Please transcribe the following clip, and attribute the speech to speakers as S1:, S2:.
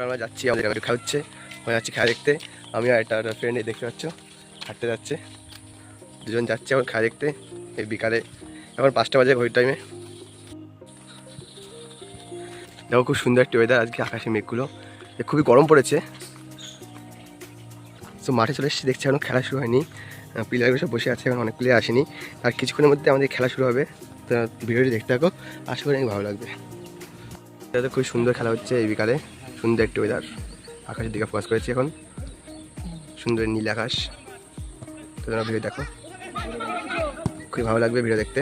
S1: আমরা যাচ্ছি, আমাদের একটু খেলা হচ্ছে, আমরা যাচ্ছি খেলা দেখতে। আমি আর একটা ফ্রেন্ড দেখতে পাচ্ছ হাঁটতে যাচ্ছে, দুজন যাচ্ছে আমার খেলা দেখতে। এই বিকালে এখন 5টা বাজে ঘড়ির টাইমে। দেখো খুব সুন্দর একটি ওয়েদার আজকে, আকাশে মেঘগুলো, খুবই গরম পড়েছে। তো মাঠে চলে এসেছি, দেখছি এখন খেলা শুরু হয়নি, প্লেয়ারগুলো সব বসে আছে, এখন অনেক প্লেয়ার আসেনি। আর কিছুক্ষণের মধ্যে আমাদের খেলা শুরু হবে। তো ভিডিওটি দেখতে থাকো, আশা করি অনেক ভালো লাগবে। এটা তো খুবই সুন্দর খেলা হচ্ছে এই বিকালে, সুন্দর একটি ওয়েদার, আকাশের দিকে ফোকাস করেছি এখন, সুন্দর নীল আকাশ। তো তোমরা ভিডিও দেখো, খুবই ভালো লাগবে ভিডিও দেখতে।